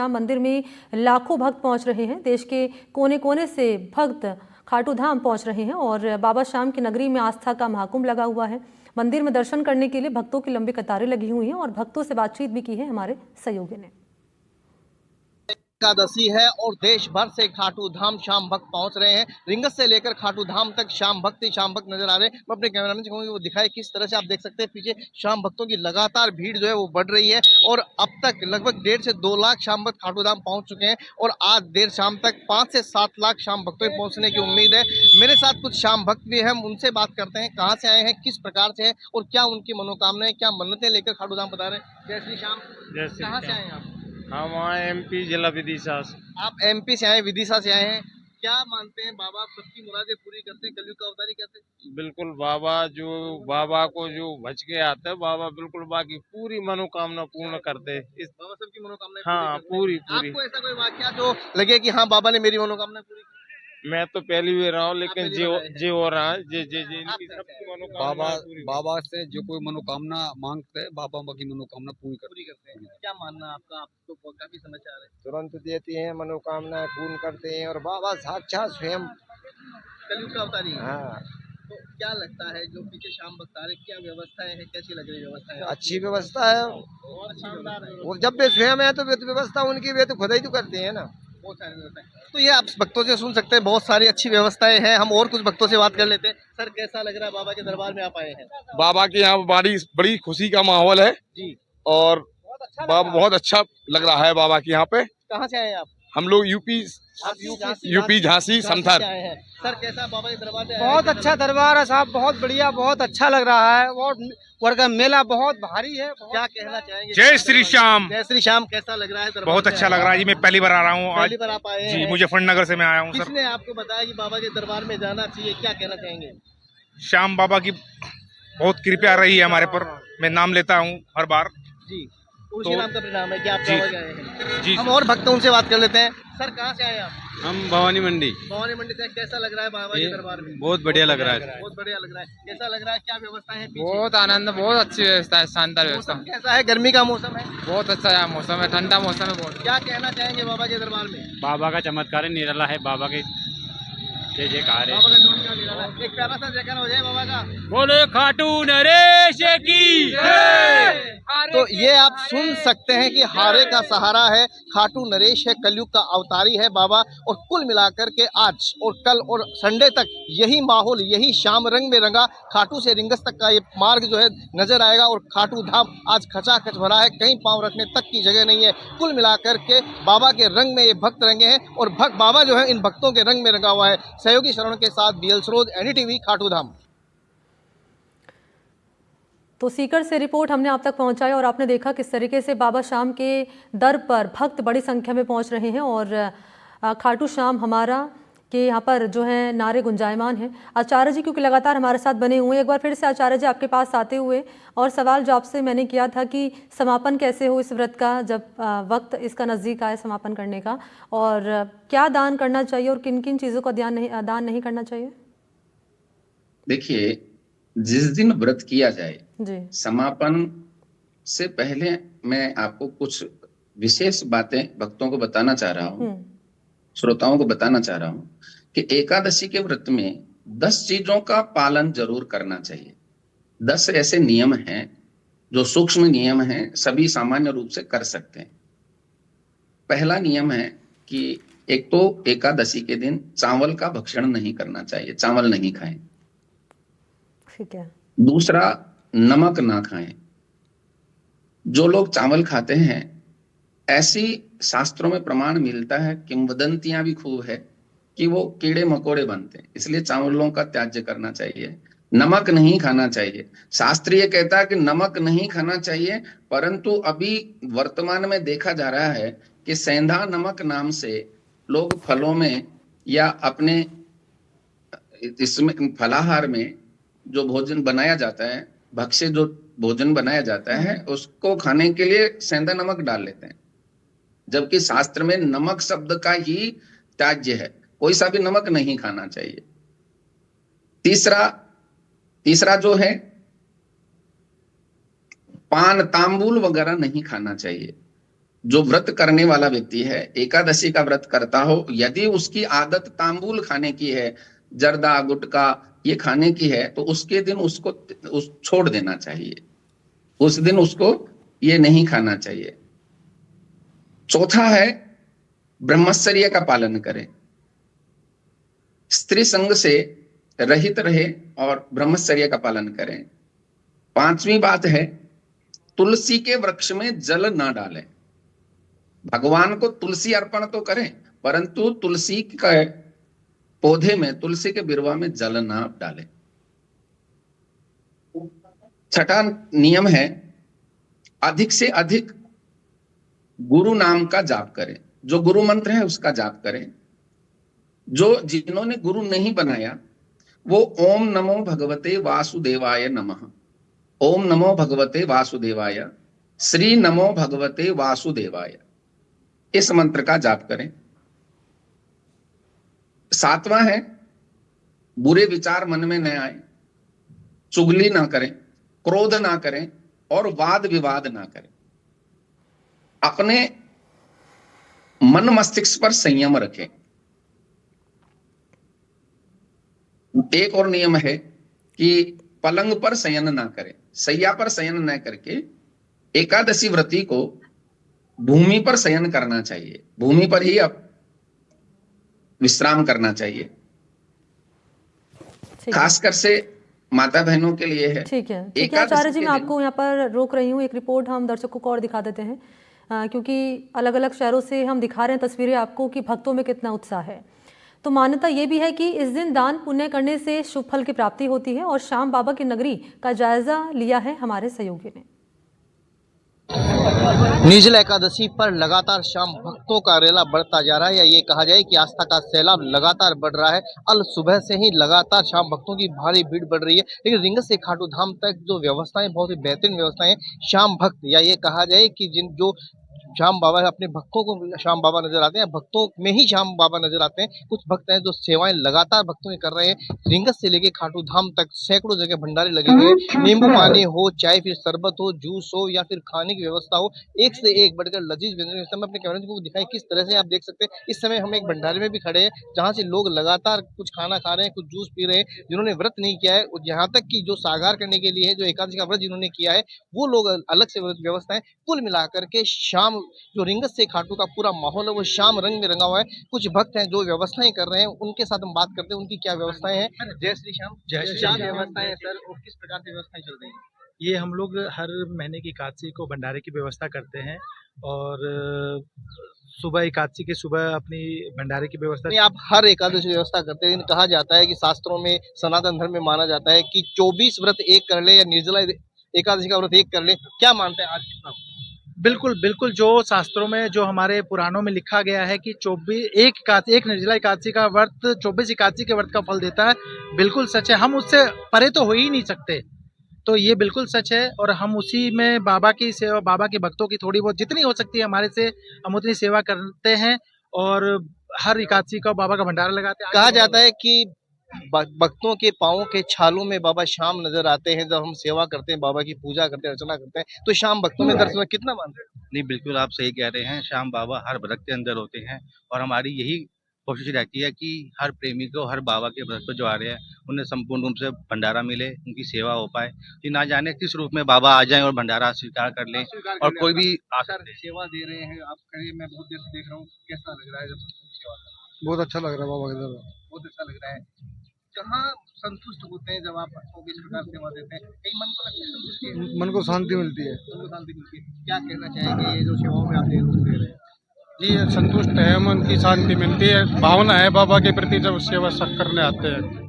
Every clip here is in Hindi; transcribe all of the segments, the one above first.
मंदिर में लाखों भक्त पहुंच रहे हैं। देश के कोने कोने से भक्त खाटू धाम पहुंच रहे हैं और बाबा श्याम की नगरी में आस्था का महाकुंभ लगा हुआ है। मंदिर में दर्शन करने के लिए भक्तों की लंबी कतारें लगी हुई हैं और भक्तों से बातचीत भी की है हमारे सहयोगी ने। एकादशी है और देश भर से खाटू धाम श्याम भक्त पहुंच रहे हैं। रिंगस से लेकर खाटू धाम तक श्याम भक्त नजर आ रहे हैं। मैं अपने कैमरामैन से कहूंगा वो दिखाए किस तरह से। आप देख सकते हैं पीछे श्याम भक्तों की लगातार भीड़ जो है वो बढ़ रही है और अब तक लगभग 1.5 से 2 लाख श्याम भक्त खाटू धाम पहुंच चुके हैं और आज देर शाम तक 5 से 7 लाख श्याम भक्तों के पहुंचने की उम्मीद है। मेरे साथ कुछ श्याम भक्त भी हैं, हम उनसे बात करते हैं कहाँ से आए हैं, किस प्रकार से है और क्या उनकी मनोकामनाएं, क्या मन्नतें लेकर खाटू धाम बता रहे हैं। जय श्री श्याम। कहाँ से आए हैं आप? हम आए एमपी जिला विदिशा से। आप एमपी से आए, विदिशा से आए हैं। क्या मानते हैं बाबा सबकी मुरादें पूरी करते हैं, कलयुग का अवतारी कहते हैं? बिल्कुल बाबा को जो भज के आते हैं, बाबा बिल्कुल बाकी पूरी मनोकामना पूर्ण करते हैं। बाबा सबकी मनोकामनाएं हाँ पूरी। आपको ऐसा कोई वाकया जो लगे कि हाँ बाबा ने मेरी मनोकामना पूरी की? मैं तो पहली बार रहा हूँ, लेकिन जे हो रहा है जे जे जे इनकी सबकी मनोकामना बाबा से जो कोई मनोकामना मांगते हैं, बाबा की मनोकामना पूरी करते हैं। क्या मानना आपका? आप तो काफी समाचार है। तुरंत देती हैं, मनोकामना पूर्ण करते हैं और बाबा साक्षात स्वयं कलयुग का अवतारी। हाँ। तो क्या लगता है जो पीछे शाम बता रहे, क्या व्यवस्थाएं हैं, कैसी लग रही व्यवस्था है? अच्छी व्यवस्था है और जब वे स्वयं है तो व्यवस्था उनकी वे तो खुद ही तो करते हैं ना। बहुत सारी व्यवस्थाएं। तो ये आप भक्तों से सुन सकते हैं, बहुत सारी अच्छी व्यवस्थाएं हैं। हम और कुछ भक्तों से बात कर लेते हैं। सर कैसा लग रहा है बाबा के दरबार में आप आए हैं? बाबा के यहाँ बड़ी खुशी का माहौल है जी। और बाबा बहुत अच्छा लग रहा है बाबा के यहाँ पे। कहाँ से आए हैं आप? हम लोग यूपी झांसी समथर। सर कैसा बाबा के दरबार में? बहुत अच्छा दरबार है साहब, बहुत बढ़िया, बहुत अच्छा लग रहा है और वर्ग मेला बहुत भारी है। क्या कहना चाहेंगे? जय श्री श्याम। जय श्री श्याम। कैसा लग रहा है दरबार? बहुत अच्छा लग रहा है जी, मैं पहली बार आ रहा हूँ। पहली बार आप आए हैं? जी, मुजफ्फरनगर से मैं आया हूँ। सर किसने आपको बताया कि बाबा के दरबार में जाना चाहिए, क्या कहना चाहेंगे? श्याम बाबा की बहुत कृपया रही है हमारे पर, मैं नाम लेता हूँ हर बार। जी, उसी नाम का परिणाम है कि आप बाबा के आए हैं। जी, हम और भक्त उनसे बात कर लेते हैं। सर कहाँ से आए आप? हम भवानी मंडी। भवानी मंडी से। कैसा लग रहा है बाबा के दरबार में? बहुत बढ़िया लग रहा है। बहुत बढ़िया लग रहा है। कैसा लग रहा है, क्या व्यवस्था है पीछे? बहुत आनंद, बहुत अच्छी व्यवस्था है, शानदार व्यवस्था। मौसम कैसा है? गर्मी का मौसम है? बहुत अच्छा मौसम है, ठंडा मौसम है बहुत। क्या कहना चाहेंगे बाबा के दरबार में? बाबा का चमत्कार निराला है, बाबा के जय जयकार है। बाबा का चमत्कार निराला है। एक प्यारा सा जयकार हो जाए बाबा का। बोले खाटू नरेश की जय। तो ये आप सुन सकते हैं कि हारे का सहारा है, खाटू नरेश है, कलयुग का अवतारी है बाबा। और कुल मिलाकर के आज और कल और संडे तक यही माहौल, यही शाम रंग में रंगा। खाटू से रिंगस तक का ये मार्ग जो है नजर आएगा और खाटू धाम आज खचाखच भरा है, कहीं पांव रखने तक की जगह नहीं है। कुल मिलाकर के बाबा के रंग में ये भक्त रंगे हैं और भक्त बाबा जो है इन भक्तों के रंग में रंगा हुआ है। सहयोगी शरण के साथ बीएल सरोज, एनडीटीवी, खाटू धाम। तो सीकर से रिपोर्ट हमने आप तक पहुंचाई और आपने देखा किस तरीके से बाबा श्याम के दर पर भक्त बड़ी संख्या में पहुंच रहे हैं और खाटू श्याम हमारा के यहाँ पर जो है नारे गुंजायमान हैं। आचार्य जी क्योंकि लगातार हमारे साथ बने हुए हैं, एक बार फिर से आचार्य जी आपके पास आते हुए और सवाल जो आपसे मैंने किया था कि समापन कैसे हो इस व्रत का, जब वक्त इसका नज़दीक आए समापन करने का, और क्या दान करना चाहिए और किन किन चीज़ों का दान नहीं करना चाहिए? देखिए, जिस दिन व्रत किया जाए जी, समापन से पहले मैं आपको कुछ विशेष बातें भक्तों को बताना चाह रहा हूँ, श्रोताओं को बताना चाह रहा हूँ कि एकादशी के व्रत में 10 चीजों का पालन जरूर करना चाहिए। 10 ऐसे नियम हैं जो सूक्ष्म नियम हैं, सभी सामान्य रूप से कर सकते हैं। पहला नियम है कि एक तो एकादशी के दिन चावल का भक्षण नहीं करना चाहिए, चावल नहीं खाएं। ठीक है। दूसरा, नमक ना खाएं। जो लोग चावल खाते हैं, ऐसी शास्त्रों में प्रमाण मिलता है, किंवदंतियां भी खूब है कि वो कीड़े मकोड़े बनते हैं, इसलिए चावलों का त्याज्य करना चाहिए। नमक नहीं खाना चाहिए। शास्त्र ये कहता है कि नमक नहीं खाना चाहिए, परंतु अभी वर्तमान में देखा जा रहा है कि सेंधा नमक नाम से लोग फलों में या अपने इसमें फलाहार में जो भोजन बनाया जाता है, भक्ष्य जो भोजन बनाया जाता है, उसको खाने के लिए सेंधा नमक डाल लेते हैं, जबकि शास्त्र में नमक शब्द का ही त्याज्य है, कोई सा भी नमक नहीं खाना चाहिए। तीसरा जो है, पान तांबूल वगैरह नहीं खाना चाहिए। जो व्रत करने वाला व्यक्ति है, एकादशी का व्रत करता हो, यदि उसकी आदत तांबूल खाने की है, जर्दा गुटखा ये खाने की है, तो उसके दिन उसको छोड़ देना चाहिए, उस दिन उसको ये नहीं खाना चाहिए। चौथा है ब्रह्मचर्य का पालन करें, स्त्री संग से रहित रहे और ब्रह्मचर्य का पालन करें। पांचवी बात है तुलसी के वृक्ष में जल न डालें। भगवान को तुलसी अर्पण तो करें, परंतु तुलसी के पौधे में, तुलसी के बिरवा में जल न डालें। छठा नियम है अधिक से अधिक गुरु नाम का जाप करें, जो गुरु मंत्र है उसका जाप करें। जो जिन्होंने गुरु नहीं बनाया वो ओम नमो भगवते वासुदेवाय नमः, ओम नमो भगवते वासुदेवाय, श्री नमो भगवते वासुदेवाय, इस मंत्र का जाप करें। सातवां है बुरे विचार मन में न आए, चुगली ना करें, क्रोध ना करें और वाद विवाद ना करें। अपने मन मस्तिष्क पर संयम रखें। एक और नियम है कि पलंग पर शयन ना करें, सैया पर शयन न करके एकादशी व्रती को भूमि पर शयन करना चाहिए, भूमि पर ही अब विश्राम करना चाहिए। खासकर से माता बहनों के लिए है। ठीक है, ठीक है आचार्य जी, मैं आपको यहाँ पर रोक रही हूँ। एक रिपोर्ट हम दर्शकों को और दिखा देते हैं, क्योंकि अलग अलग शहरों से हम दिखा रहे हैं तस्वीरें आपको कि भक्तों में कितना उत्साह है। तो मान्यता ये भी है कि इस दिन दान पुण्य करने से शुभ फल की प्राप्ति होती है। और श्याम बाबा की नगरी का जायजा लिया है हमारे सहयोगी ने। निर्जला एकादशी पर लगातार शाम भक्तों का रेला बढ़ता जा रहा है, या ये कहा जाए कि आस्था का सैलाब लगातार बढ़ रहा है। अल सुबह से ही लगातार शाम भक्तों की भारी भीड़ बढ़ रही है। लेकिन रिंगस से खाटू धाम तक जो व्यवस्थाएं, बहुत ही बेहतरीन व्यवस्थाएं, शाम भक्त, या ये कहा जाए कि जो श्याम बाबा अपने भक्तों को श्याम बाबा नजर आते हैं, भक्तों में ही श्याम बाबा नजर आते हैं। कुछ भक्त हैं जो सेवाएं लगातार भक्तों की कर रहे हैं। रिंगस से लेके खाटू धाम तक सैकड़ों जगह भंडारे लगे हुए हैं। नींबू पानी हो, चाहे फिर शरबत हो, जूस हो, या फिर खाने की व्यवस्था हो, एक से एक बढ़कर लजीज व्यंजन। मैं अपने कैमरे को दिखाएं किस तरह से आप देख सकते हैं। इस समय हम एक भंडारे में भी खड़े हैं, जहां से लोग लगातार कुछ खाना खा रहे हैं, कुछ जूस पी रहे हैं। जिन्होंने व्रत नहीं किया है, यहाँ तक कि जो सागार करने के लिए है, जो एकादशी का व्रत जिन्होंने किया है, वो लोग अलग से व्यवस्थाएं। कुल मिलाकर के शाम जो रिंगस से खाटू का पूरा माहौल है वो शाम रंग में रंगा हुआ है। कुछ भक्त हैं जो व्यवस्थाएं कर रहे हैं, उनके साथ हम बात करते हैं उनकी क्या व्यवस्थाएं हैं। जय श्री श्याम। जय श्री श्याम। व्यवस्थाएं सर, और किस प्रकार की व्यवस्थाएं चल रही है? ये हम लोग हर महीने की एकादशी को भंडारे की व्यवस्था करते हैं, और सुबह एकादशी के सुबह अपनी भंडारे की व्यवस्था। आप हर एकादशी व्यवस्था करते हैं। कहा जाता है कि शास्त्रों में, सनातन धर्म में माना जाता है कि 24 व्रत एक कर ले, या निर्जला एकादशी का व्रत एक कर ले। क्या मानते हैं आज? बिल्कुल बिल्कुल, जो शास्त्रों में, जो हमारे पुराणों में लिखा गया है कि 24 एक निर्जला एकादशी का व्रत 24 एकादशी के व्रत का फल देता है, बिल्कुल सच है। हम उससे परे तो हो ही नहीं सकते, तो ये बिल्कुल सच है। और हम उसी में बाबा की सेवा, बाबा के भक्तों की थोड़ी बहुत जितनी हो सकती है हमारे से, हम उतनी सेवा करते हैं। और हर एकादशी का बाबा का भंडारा लगाते हैं। कहा जाता है कि भक्तों के पाँवों के छालों में बाबा शाम नजर आते हैं। जब हम सेवा करते हैं, बाबा की पूजा करते हैं, अर्चना करते हैं, तो शाम भक्तों में दर्शन कितना मानते हैं? नहीं, बिल्कुल आप सही कह रहे हैं। श्याम बाबा हर भक्त के अंदर होते हैं, और हमारी यही कोशिश रहती है कि हर प्रेमी को, हर बाबा के भक्त जो आ रहे हैं, उन्हें संपूर्ण रूप से भंडारा मिले, उनकी सेवा हो पाए। कि ना जाने किस रूप में बाबा आ जाएं और भंडारा स्वीकार कर लें, और कोई भी सेवा दे रहे हैं आप, करिए, मैं बहुत देर से देख रहा हूँ, कैसा लग रहा है जब सेवा? बहुत अच्छा लग रहा है बाबा के दरबार, बहुत अच्छा लग रहा है। कहाँ संतुष्ट होते हैं जब आप भक्तों को इस प्रकार सेवा देते हैं? कहीं मन को लगती है संतुष्टि? मन को शांति मिलती है। मन को शांति मिलती है। क्या कहना चाहेंगे ये जो सेवाओं में आप दे रहे हैं? जी संतुष्ट है, मन की शांति मिलती है, भावना है बाबा के प्रति जब सेवा करने आते हैं।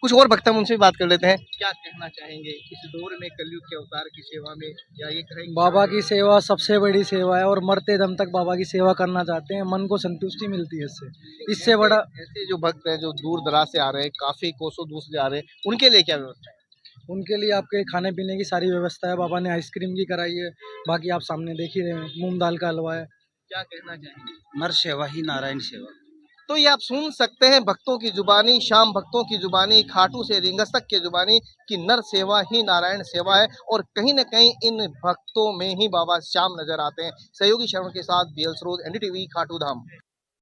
कुछ और भक्त हम उनसे भी बात कर लेते हैं। क्या कहना चाहेंगे इस दौर में, कलयुग के अवतार की सेवा में, या ये कहेंगे बाबा की सेवा सबसे बड़ी सेवा है, और मरते दम तक बाबा की सेवा करना चाहते हैं। मन को संतुष्टि मिलती है इससे बड़ा। ऐसे जो भक्त हैं जो दूर दराज से आ रहे हैं, काफी कोसों दूर से आ रहे हैं, उनके लिए क्या व्यवस्था है? उनके लिए आपके खाने पीने की सारी व्यवस्था है। बाबा ने आइसक्रीम की कराई है, बाकी आप सामने देख ही रहे हैं, मूंग दाल का हलवा है। क्या कहना चाहेंगे? नर सेवा ही नारायण सेवा। तो ये आप सुन सकते हैं भक्तों की जुबानी, शाम भक्तों की जुबानी, खाटू से रिंगस तक की जुबानी कि नर सेवा ही नारायण सेवा है और कहीं न कहीं इन भक्तों में ही बाबा श्याम नजर आते हैं। सहयोगी शरण के साथ बीएल सरोज, एनडीटीवी, खाटू धाम।